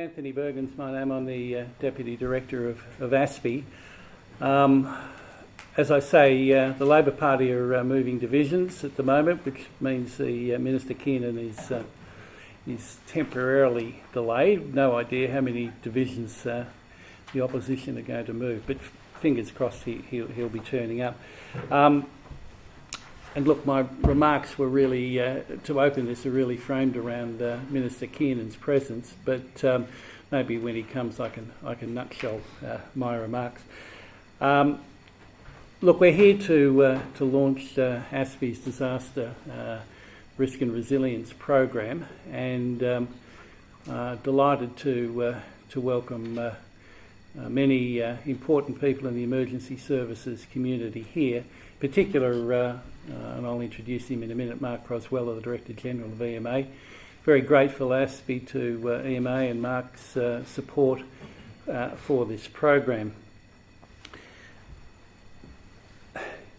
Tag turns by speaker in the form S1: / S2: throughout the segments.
S1: Anthony Bergen's my name. I'm the Deputy Director of ASPI. As I say, the Labor Party are moving divisions at the moment, which means the Minister Keenan is temporarily delayed. No idea how many divisions the opposition are going to move, but fingers crossed he'll be turning up. And look, my remarks were really, to open this, are really framed around Minister Keenan's presence, but maybe when he comes I can nutshell my remarks. Look, we're here to launch ASPI's Disaster Risk and Resilience Program, and delighted to welcome many important people in the emergency services community here. In particular, and I'll introduce him in a minute, Mark Crosweller, the Director General of EMA. Very grateful ASPI to EMA and Mark's support for this program.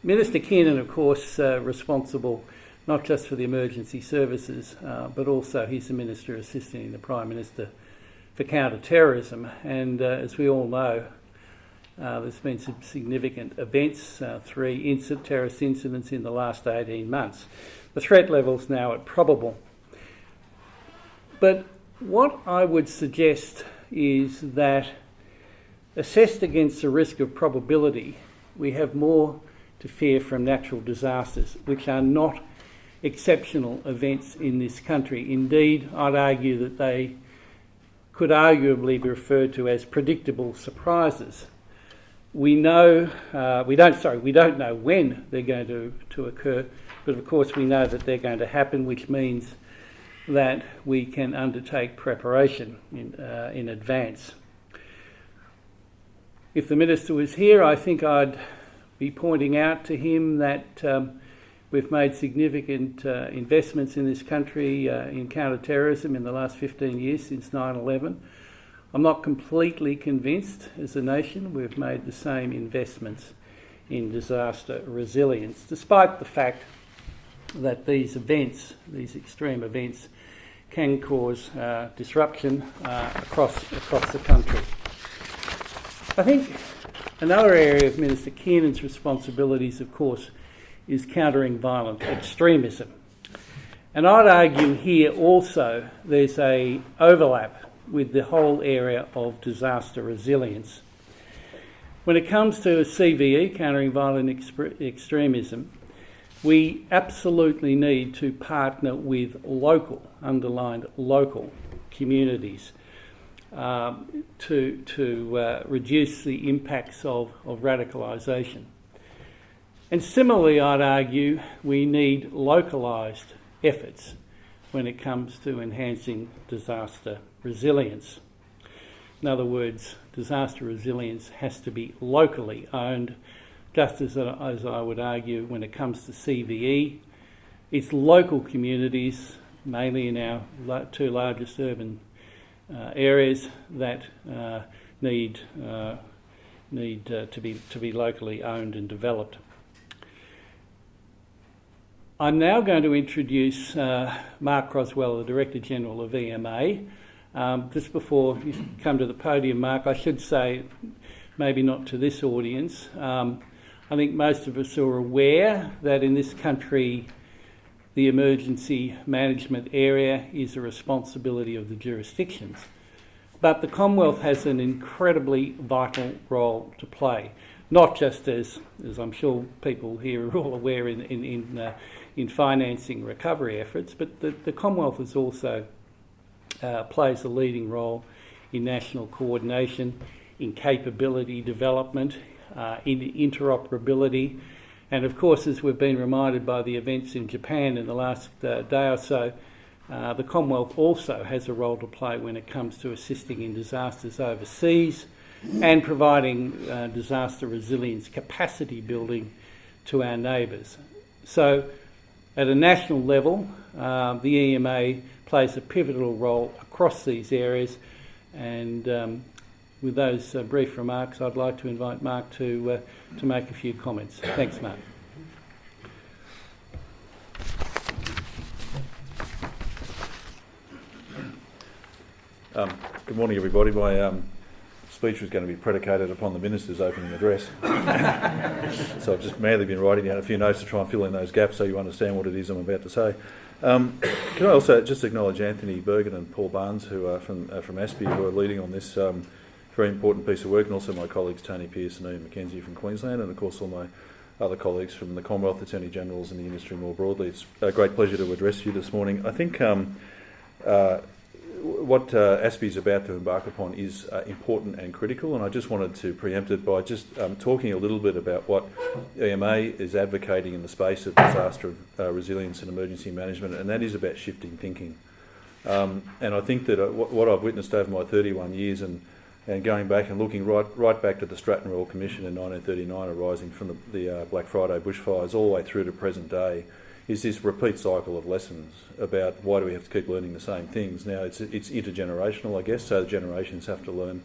S1: Minister Keenan, of course, responsible not just for the emergency services, but also he's the Minister assisting the Prime Minister for counter-terrorism. And as we all know, there's been some significant events, 3 terrorist incidents in the last 18 months. The threat level's now at probable. But what I would suggest is that, assessed against the risk of probability, we have more to fear from natural disasters, which are not exceptional events in this country. Indeed, I'd argue that they could arguably be referred to as predictable surprises. We don't know when they're going to occur, but of course we know that they're going to happen, which means that we can undertake preparation in advance. If the Minister was here, I think I'd be pointing out to him that we've made significant investments in this country in counter-terrorism in the last 15 years since 9/11. I'm not completely convinced as a nation we've made the same investments in disaster resilience, despite the fact that these extreme events, can cause disruption across the country. I think another area of Minister Keenan's responsibilities, of course, is countering violent extremism. And I'd argue here also there's an overlap with the whole area of disaster resilience. When it comes to CVE, countering violent extremism, we absolutely need to partner with local communities to reduce the impacts of radicalisation. And similarly, I'd argue we need localised efforts when it comes to enhancing disaster resilience. In other words, disaster resilience has to be locally owned, just as I would argue when it comes to CVE. It's local communities, mainly in our 2 largest urban areas, that need to be locally owned and developed. I'm now going to introduce Mark Crosweller, the Director General of EMA. Just before you come to the podium, Mark, I should say, maybe not to this audience, I think most of us are aware that in this country the emergency management area is a responsibility of the jurisdictions. But the Commonwealth has an incredibly vital role to play, not just as I'm sure people here are all aware in financing recovery efforts, but the Commonwealth is also plays a leading role in national coordination, in capability development, in interoperability, and of course, as we've been reminded by the events in Japan in the last day or so, the Commonwealth also has a role to play when it comes to assisting in disasters overseas and providing disaster resilience capacity building to our neighbours. So at a national level, the EMA plays a pivotal role across these areas, and with those brief remarks, I'd like to invite Mark to make a few comments. Thanks, Mark.
S2: Good morning, everybody. My speech was going to be predicated upon the Minister's opening address. So I've just madly been writing down a few notes to try and fill in those gaps so you understand what it is I'm about to say. Can I also just acknowledge Anthony Bergen and Paul Barnes, who are from ASPI, who are leading on this very important piece of work, and also my colleagues Tony Pearce and Ian McKenzie from Queensland, and of course all my other colleagues from the Commonwealth Attorney Generals and the industry more broadly. It's a great pleasure to address you this morning. I think what ASPI is about to embark upon is important and critical, and I just wanted to preempt it by just talking a little bit about what EMA is advocating in the space of disaster resilience and emergency management, and that is about shifting thinking. And I think that what I've witnessed over my 31 years and going back and looking right back to the Stratton Royal Commission in 1939 arising from the Black Friday bushfires all the way through to present day, is this repeat cycle of lessons about why do we have to keep learning the same things. Now, it's intergenerational, I guess, so the generations have to learn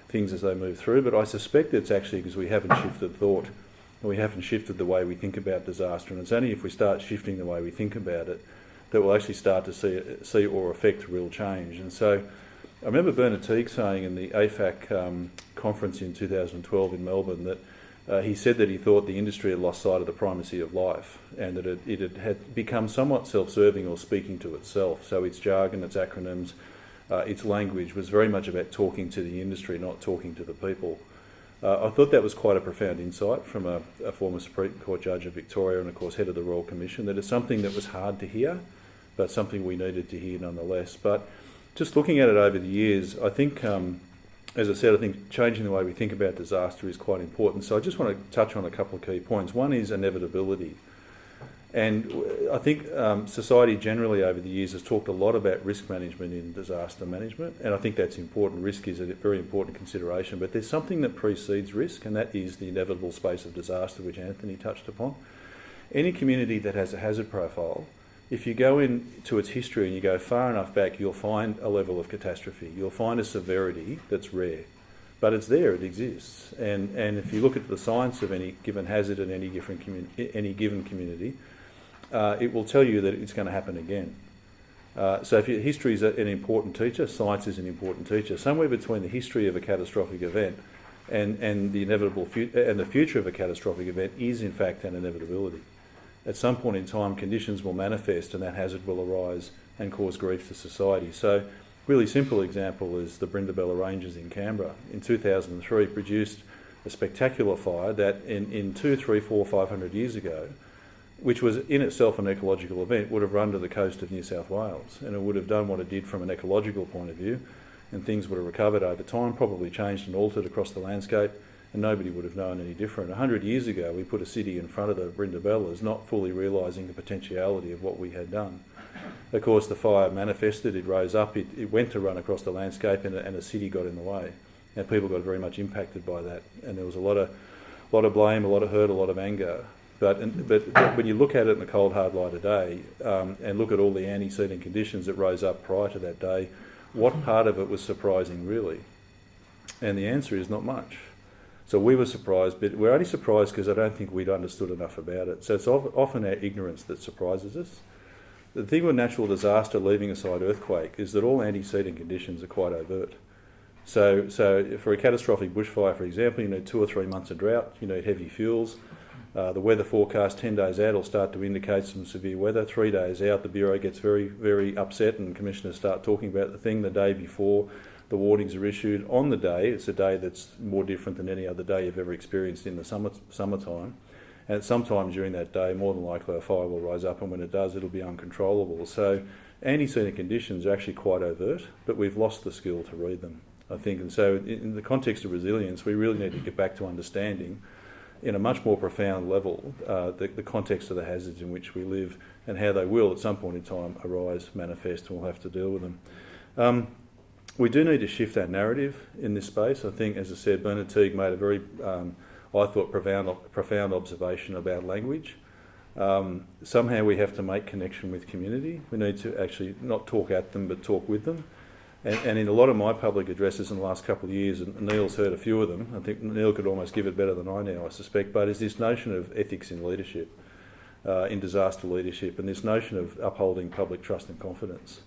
S2: things as they move through, but I suspect it's actually because we haven't shifted thought, and we haven't shifted the way we think about disaster, and it's only if we start shifting the way we think about it that we'll actually start to see or affect real change. And so I remember Bernard Teague saying in the AFAC conference in 2012 in Melbourne that he said that he thought the industry had lost sight of the primacy of life, and that it had become somewhat self-serving or speaking to itself. So its jargon, its acronyms, its language was very much about talking to the industry, not talking to the people. I thought that was quite a profound insight from a former Supreme Court judge of Victoria and, of course, head of the Royal Commission, that it's something that was hard to hear, but something we needed to hear nonetheless. But just looking at it over the years, I think as I said, I think changing the way we think about disaster is quite important. So I just want to touch on a couple of key points. One is inevitability. And I think society generally over the years has talked a lot about risk management in disaster management, and I think that's important. Risk is a very important consideration, but there's something that precedes risk, and that is the inevitable space of disaster, which Anthony touched upon. Any community that has a hazard profile, if you go into its history and you go far enough back, you'll find a level of catastrophe. You'll find a severity that's rare, but it's there, it exists. And if you look at the science of any given hazard in any given community, it will tell you that it's going to happen again. So if history is an important teacher, science is an important teacher. Somewhere between the history of a catastrophic event and the inevitable and the future of a catastrophic event is in fact an inevitability. At some point in time, conditions will manifest and that hazard will arise and cause grief to society. So, really simple example is the Brindabella Ranges in Canberra. In 2003, produced a spectacular fire that in 200, 300, 400, 500 years ago, which was in itself an ecological event, would have run to the coast of New South Wales, and it would have done what it did from an ecological point of view, and things would have recovered over time, probably changed and altered across the landscape, and nobody would have known any different. 100 years ago, we put a city in front of the Brindabellas, not fully realising the potentiality of what we had done. Of course, the fire manifested, it rose up, it went to run across the landscape, and a city got in the way. And people got very much impacted by that. And there was a lot of blame, a lot of hurt, a lot of anger. But when you look at it in the cold, hard light of day, and look at all the antecedent conditions that rose up prior to that day, what part of it was surprising, really? And the answer is not much. So we were surprised, but we're only surprised because I don't think we'd understood enough about it. So it's often our ignorance that surprises us. The thing with natural disaster, leaving aside earthquake, is that all antecedent conditions are quite overt. So for a catastrophic bushfire, for example, you need 2 or 3 months of drought, you need heavy fuels. The weather forecast 10 days out will start to indicate some severe weather. 3 days out, the Bureau gets very, very upset and commissioners start talking about the thing the day before. The warnings are issued on the day. It's a day that's more different than any other day you've ever experienced in the summertime. And sometime during that day, more than likely a fire will rise up, and when it does, it'll be uncontrollable. So antecedent conditions are actually quite overt, but we've lost the skill to read them, I think. And so in the context of resilience, we really need to get back to understanding in a much more profound level the context of the hazards in which we live and how they will at some point in time arise, manifest, and we'll have to deal with them. We do need to shift our narrative in this space. I think, as I said, Bernard Teague made a very, I thought, profound observation about language. Somehow we have to make connection with community. We need to actually not talk at them, but talk with them. And in a lot of my public addresses in the last couple of years, and Neil's heard a few of them, I think Neil could almost give it better than I now, I suspect, but is this notion of ethics in leadership, in disaster leadership, and this notion of upholding public trust and confidence.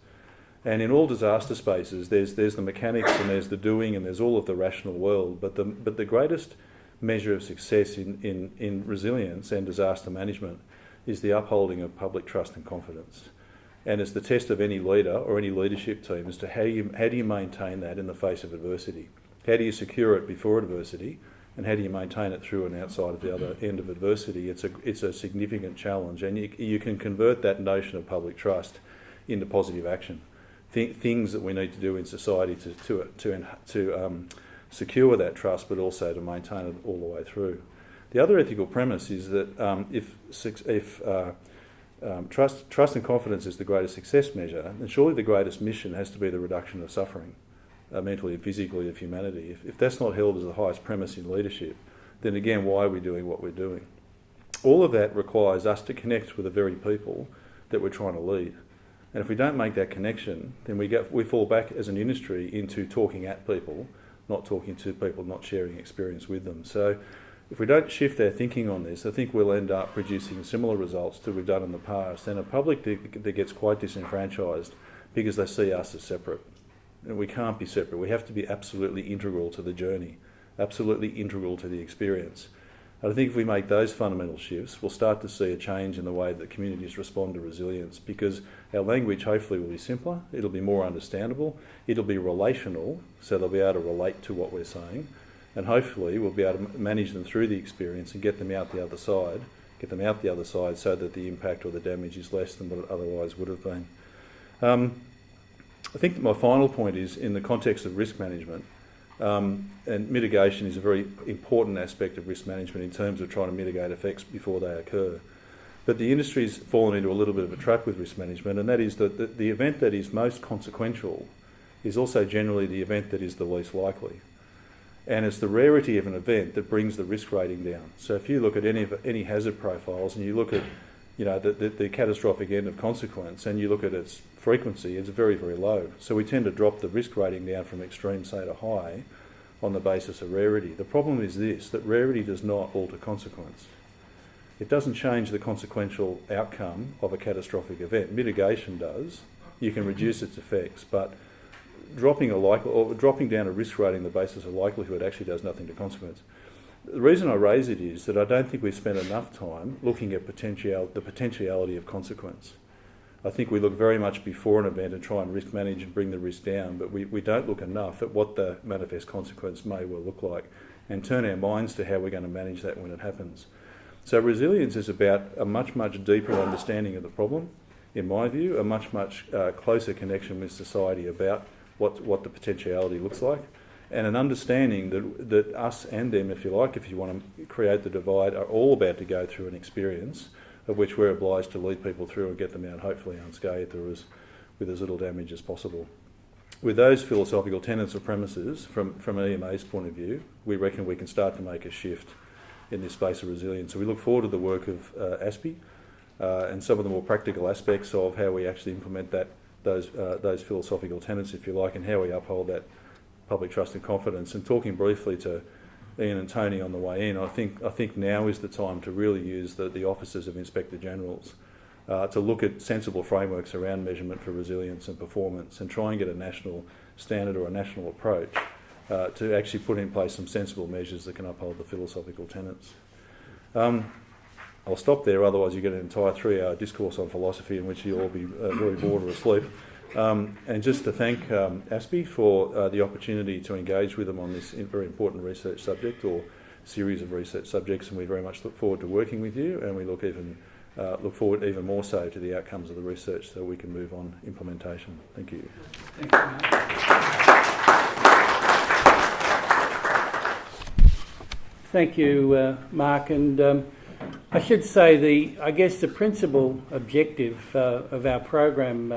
S2: And in all disaster spaces, there's the mechanics and there's the doing and there's all of the rational world. But the greatest measure of success in resilience and disaster management is the upholding of public trust and confidence. And it's the test of any leader or any leadership team as to how do you maintain that in the face of adversity? How do you secure it before adversity? And how do you maintain it through and outside of the other end of adversity? It's a significant challenge, and you can convert that notion of public trust into positive action. Things that we need to do in society to secure that trust, but also to maintain it all the way through. The other ethical premise is that if trust and confidence is the greatest success measure, then surely the greatest mission has to be the reduction of suffering, mentally and physically, of humanity. If that's not held as the highest premise in leadership, then again, why are we doing what we're doing? All of that requires us to connect with the very people that we're trying to lead. And if we don't make that connection, then we fall back as an industry into talking at people, not talking to people, not sharing experience with them. So if we don't shift our thinking on this, I think we'll end up producing similar results to we've done in the past, and a public that gets quite disenfranchised because they see us as separate. And we can't be separate. We have to be absolutely integral to the journey, absolutely integral to the experience. And I think if we make those fundamental shifts, we'll start to see a change in the way that communities respond to resilience, because our language hopefully will be simpler, it'll be more understandable, it'll be relational, so they'll be able to relate to what we're saying, and hopefully we'll be able to manage them through the experience and get them out the other side so that the impact or the damage is less than what it otherwise would have been. I think that my final point is in the context of risk management, and mitigation is a very important aspect of risk management in terms of trying to mitigate effects before they occur. But the industry's fallen into a little bit of a trap with risk management, and that is that the event that is most consequential is also generally the event that is the least likely. And it's the rarity of an event that brings the risk rating down. So if you look at any hazard profiles and you look at the catastrophic end of consequence and you look at its frequency, it's very, very low. So we tend to drop the risk rating down from extreme, say, to high on the basis of rarity. The problem is this, that rarity does not alter consequence. It doesn't change the consequential outcome of a catastrophic event. Mitigation does. You can reduce its effects, but dropping down a risk rating on the basis of likelihood actually does nothing to consequence. The reason I raise it is that I don't think we've spent enough time looking at the potentiality of consequence. I think we look very much before an event and try and risk manage and bring the risk down, but we don't look enough at what the manifest consequence may well look like and turn our minds to how we're going to manage that when it happens. So resilience is about a much, much deeper understanding of the problem, in my view, a much, much closer connection with society about what the potentiality looks like, and an understanding that us and them, if you like, if you want to create the divide, are all about to go through an experience of which we're obliged to lead people through and get them out hopefully unscathed or with as little damage as possible. With those philosophical tenets or premises, from EMA's point of view, we reckon we can start to make a shift in this space of resilience. So we look forward to the work of ASPI and some of the more practical aspects of how we actually implement those philosophical tenets, if you like, and how we uphold that public trust and confidence. And talking briefly to Ian and Tony on the way in, I think now is the time to really use the offices of Inspector Generals to look at sensible frameworks around measurement for resilience and performance and try and get a national standard or a national approach to actually put in place some sensible measures that can uphold the philosophical tenets. I'll stop there, otherwise you get an entire 3-hour discourse on philosophy in which you'll all be very bored or asleep. And just to thank ASPI for the opportunity to engage with them on this very important research subject or series of research subjects, and we very much look forward to working with you, and we look forward even more so to the outcomes of the research so we can move on implementation. Thank you.
S1: Thank you, Mark. Thank you, Mark. And I should say I guess the principal objective of our program,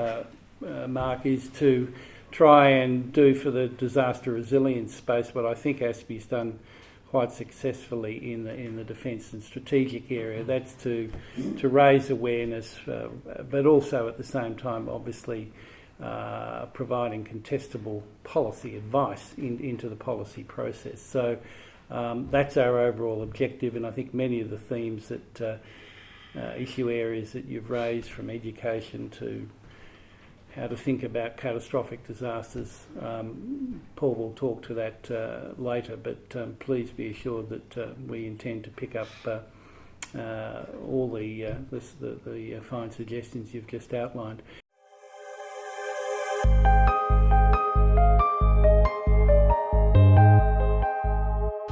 S1: Mark, is to try and do for the disaster resilience space what I think ASPI's done quite successfully in the defence and strategic area. That's to raise awareness, but also at the same time, obviously, providing contestable policy advice into the policy process. So that's our overall objective, and I think many of the themes that issue areas that you've raised, from education to how to think about catastrophic disasters. Paul will talk to that later, but please be assured that we intend to pick up all the fine suggestions you've just outlined.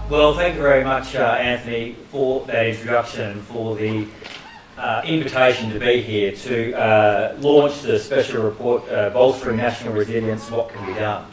S3: Well, thank you very much, Anthony, for that introduction and for the invitation to be here to launch the special report, Bolstering National Resilience, What Can Be Done.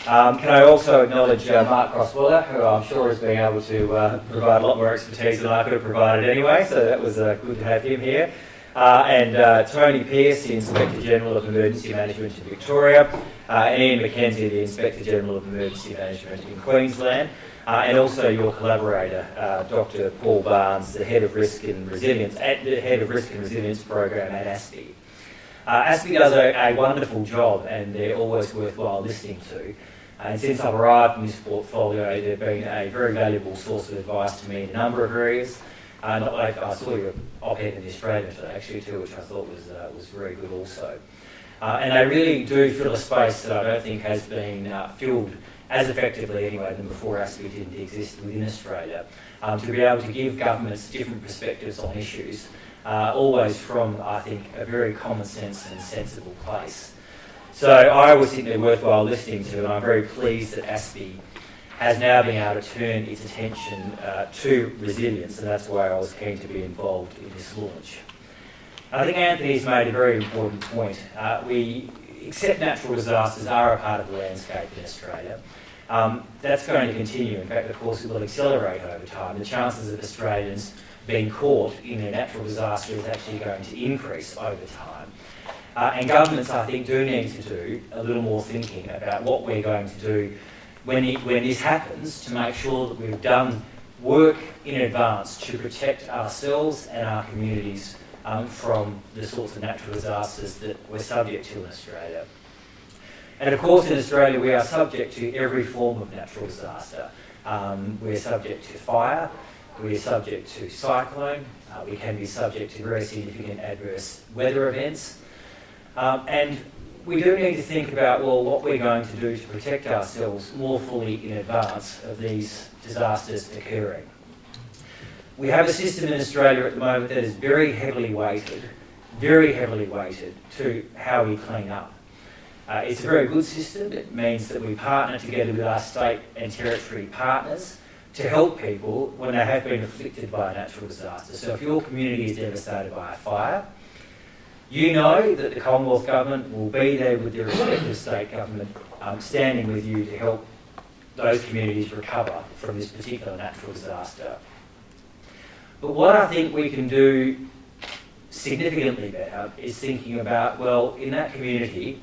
S3: Can I also acknowledge Mark Crosweller, who I'm sure has been able to provide a lot more expertise than I could have provided anyway, so that was good to have him here. And Tony Pearce, the Inspector General of Emergency Management in Victoria, and Ian McKenzie, the Inspector General of Emergency Management in Queensland, and also your collaborator, Dr. Paul Barnes, the Head of Risk and Resilience Program at ASPI. ASPI does a wonderful job, and they're always worthwhile listening to. And since I've arrived in this portfolio, they've been a very valuable source of advice to me in a number of areas. I saw your op-ed in the Australian today, actually, too, which I thought was very good also. And they really do fill a space that I don't think has been filled as effectively anyway than before ASPI didn't exist within Australia, to be able to give governments different perspectives on issues, always from, I think, a very common sense and sensible place. So I always think they're worthwhile listening to, and I'm very pleased that ASPI has now been able to turn its attention to resilience, and that's why I was keen to be involved in this launch. I think Anthony's made a very important point. We accept natural disasters are a part of the landscape in Australia. That's going to continue. In fact, of course, it will accelerate over time. The chances of Australians being caught in a natural disaster is actually going to increase over time. And governments, I think, do need to do a little more thinking about what we're going to do when this happens, to make sure that we've done work in advance to protect ourselves and our communities from the sorts of natural disasters that we're subject to in Australia. And of course, in Australia, we are subject to every form of natural disaster. We're subject to fire, we're subject to cyclone, we can be subject to very significant adverse weather events. And we do need to think about, well, what we're going to do to protect ourselves more fully in advance of these disasters occurring. We have a system in Australia at the moment that is very heavily weighted to how we clean up. It's a very good system. It means that we partner together with our state and territory partners to help people when they have been afflicted by a natural disaster. So if your community is devastated by a fire, you know that the Commonwealth Government will be there with the respective state government standing with you to help those communities recover from this particular natural disaster. But what I think we can do significantly better is thinking about, well, in that community,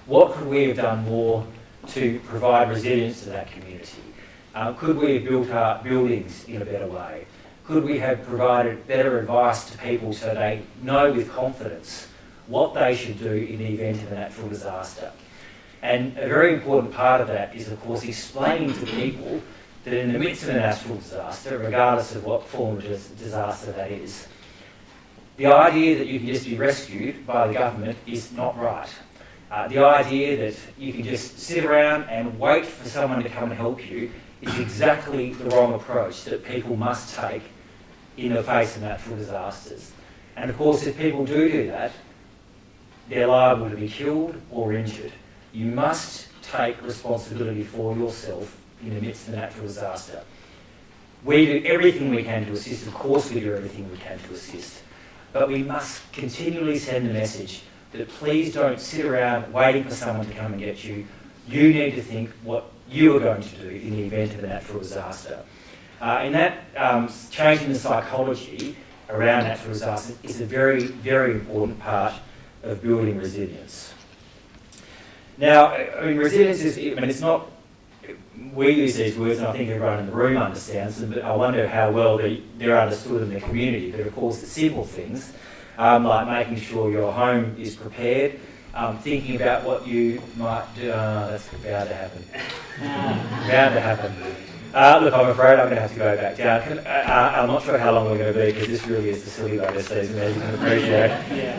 S3: what could we have done more to provide resilience to that community? Could we have built our buildings in a better way? Could we have provided better advice to people so they know with confidence what they should do in the event of a natural disaster? And a very important part of that is, of course, explaining to people that in the midst of a natural disaster, regardless of what form of disaster that is, the idea that you can just be rescued by the government is not right. The idea that you can just sit around and wait for someone to come and help you is exactly the wrong approach that people must take in the face of natural disasters. And of course, if people do that, they're liable to be killed or injured. You must take responsibility for yourself in the midst of a natural disaster. We do everything we can to assist. Of course we do everything we can to assist. But we must continually send the message that please don't sit around waiting for someone to come and get you. You need to think what you are going to do in the event of a natural disaster. And that changing the psychology around natural disasters is a very, very important part of building resilience. Now, I mean, resilience is, it's not, we use these words and I think everyone in the room understands them, but I wonder how well they're understood in the community. But of course, the simple things, like making sure your home is prepared, thinking about what you might do. That's bound to happen. Bound to happen. Look, I'm afraid I'm going to have to go back down. I'm not sure how long we're going to be because this really is the silly voter season, as you can appreciate.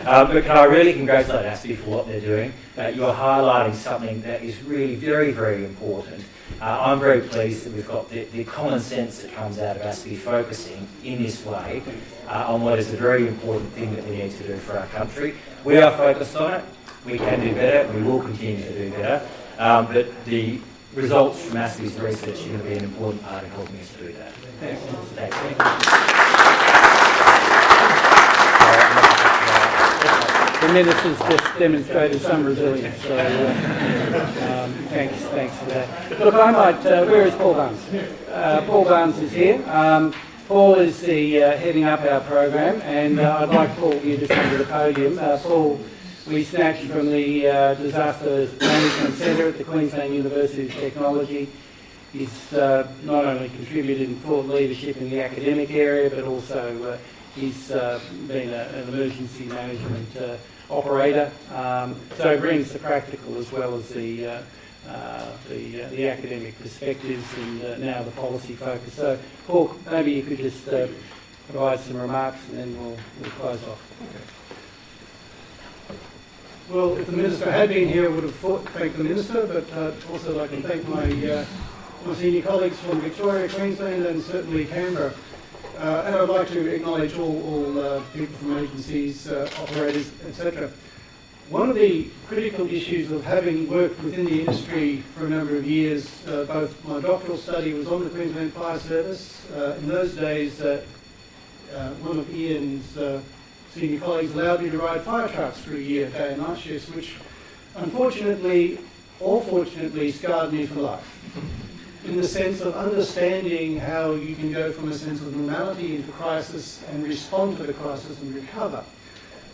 S3: But can I really congratulate ASPI for what they're doing? You're highlighting something that is really very, very important. I'm very pleased that we've got the common sense that comes out of ASPI focusing in this way on what is a very important thing that we need to do for our country. We are focused on it. We can do better. We will continue to do better. But the results from ASPI's research are going to be an important part in helping us do that. Thanks.
S1: The Minister's just demonstrated some resilience, so thanks for that. Look, I might, where is Paul Barnes? Paul Barnes is here. Paul is the heading up our program, and I'd like Paul you to come to the podium. Paul, we snatched from the Disaster Management Centre at the Queensland University of Technology. He's not only contributed in thought leadership in the academic area, but also he's been an emergency management operator, so he brings the practical as well as the academic perspectives and now the policy focus. So, Paul, maybe you could just provide some remarks and then we'll close off.
S4: Well, if the Minister had been here, I would have thanked the Minister, but also like to thank my senior colleagues from Victoria, Queensland and certainly Canberra. And I'd like to acknowledge all people from agencies, operators, etc. One of the critical issues of having worked within the industry for a number of years, both my doctoral study was on the Queensland Fire Service. In those days, one of Ian's senior colleagues allowed me to ride fire trucks for a year, day and night shifts, which unfortunately, or fortunately, scarred me for life. In the sense of understanding how you can go from a sense of normality into crisis and respond to the crisis and recover.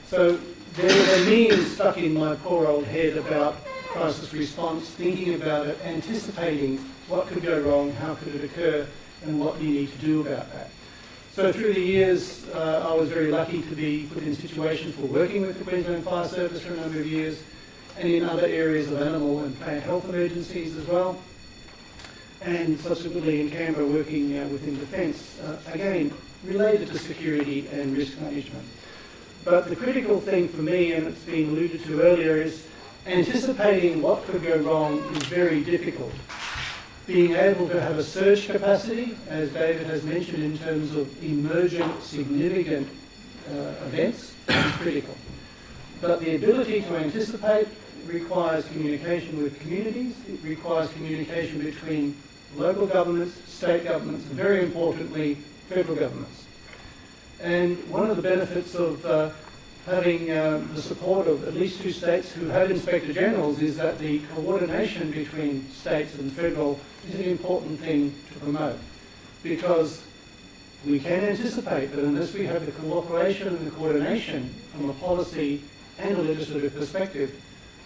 S4: So there was a meme stuck in my poor old head about crisis response, thinking about it, anticipating what could go wrong, how could it occur, and what do you need to do about that. So through the years, I was very lucky to be put in situations for working with the Queensland Fire Service for a number of years, and in other areas of animal and plant health emergencies as well. And subsequently in Canberra working within Defence, again, related to security and risk management. But the critical thing for me, and it's been alluded to earlier, is anticipating what could go wrong is very difficult. Being able to have a surge capacity, as David has mentioned, in terms of emergent, significant events, is critical. But the ability to anticipate requires communication with communities, it requires communication between local governments, state governments, and very importantly, federal governments. And one of the benefits of having the support of at least 2 states who have Inspector Generals is that the coordination between states and federal is an important thing to promote. Because we can anticipate, but unless we have the cooperation and the coordination from a policy and a legislative perspective,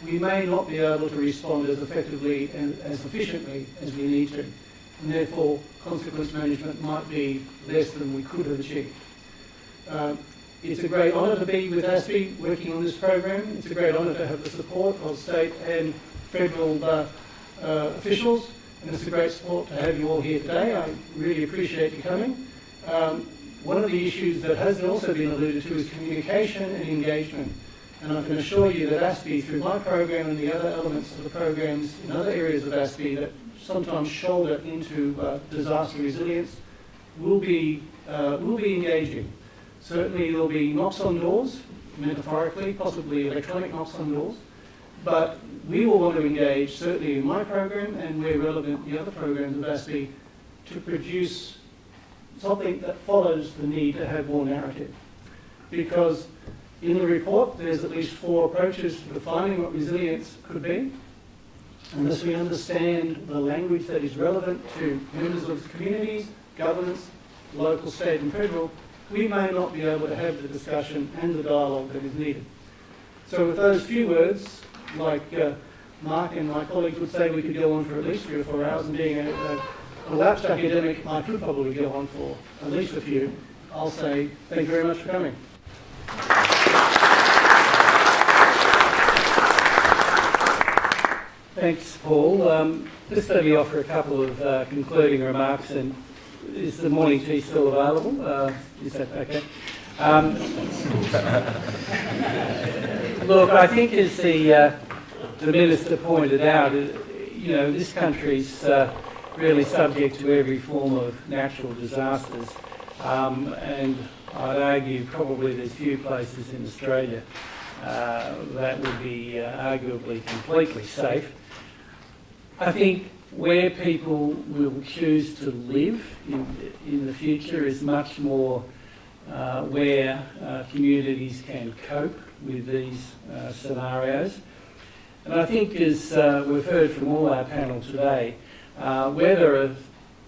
S4: we may not be able to respond as effectively and as efficiently as we need to. And therefore, consequence management might be less than we could have achieved. It's a great honour to be with ASPI working on this program. It's a great honour to have the support of state and federal officials. And it's a great support to have you all here today. I really appreciate you coming. One of the issues that has also been alluded to is communication and engagement. And I can assure you that ASPI, through my program and the other elements of the programs in other areas of ASPI that sometimes shoulder into disaster resilience, will be engaging. Certainly there'll be knocks on doors, metaphorically, possibly electronic knocks on doors, but we will want to engage, certainly in my program and where relevant the other programs of ASPI, to produce something that follows the need to have more narrative. Because in the report, there's at least 4 approaches to defining what resilience could be. Unless we understand the language that is relevant to members of communities, governments, local, state and federal, we may not be able to have the discussion and the dialogue that is needed. So with those few words, like Mark and my colleagues would say, we could go on for at least 3 or 4 hours, and being a lapsed academic, I could probably go on for at least a few. I'll say thank you very much for coming.
S1: Thanks, Paul. Just let me offer a couple of concluding remarks. And is the morning tea still available? Is that okay? Look, I think as the Minister pointed out, this country's really subject to every form of natural disasters, and I'd argue probably there's few places in Australia that would be arguably completely safe. I think where people will choose to live in the future is much more where communities can cope with these scenarios. And I think, as we've heard from all our panel today, whether a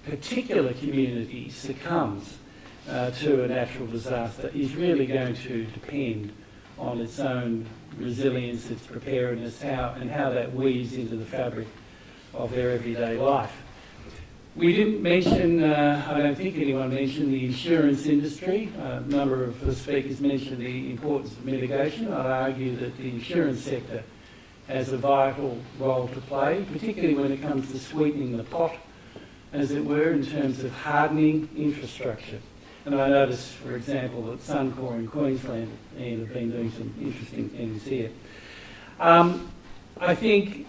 S1: particular community succumbs to a natural disaster is really going to depend on its own resilience, its preparedness, and how that weaves into the fabric of their everyday life. We didn't mention, I don't think anyone mentioned the insurance industry. A number of the speakers mentioned the importance of mitigation. I'd argue that the insurance sector has a vital role to play, particularly when it comes to sweetening the pot, as it were, in terms of hardening infrastructure. And I notice, for example, that Suncor in Queensland have been doing some interesting things here. I think,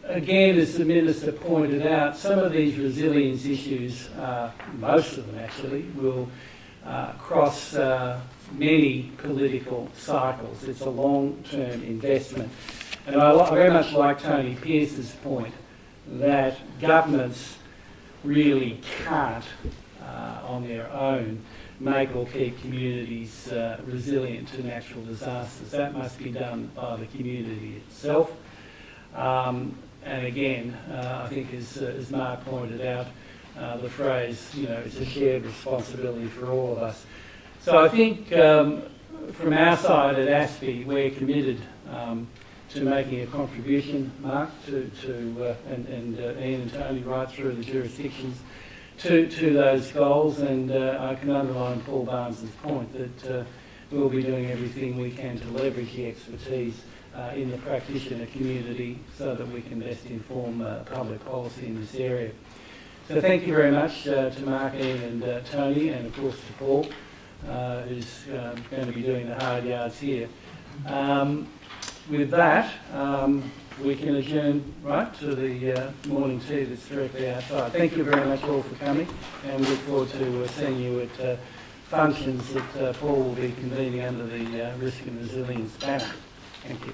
S1: again, as the Minister pointed out, some of these resilience issues, most of them actually, will cross many political cycles. It's a long-term investment. And I very much like Tony Pearce's point that governments really can't, on their own, make or keep communities resilient to natural disasters. That must be done by the community itself. And again, I think as Mark pointed out, the phrase, it's a shared responsibility for all of us. So I think from our side at ASPI, we're committed to making a contribution, Mark, and Ian and Tony right through the jurisdictions to those goals. And I can underline Paul Barnes's point that we'll be doing everything we can to leverage the expertise in the practitioner community so that we can best inform public policy in this area. So thank you very much to Mark, Ian and Tony, and of course to Paul, who's going to be doing the hard yards here. With that, we can adjourn right to the morning tea that's directly outside. Thank you very much all for coming, and we look forward to seeing you at functions that Paul will be convening under the Risk and Resilience banner. Thank you.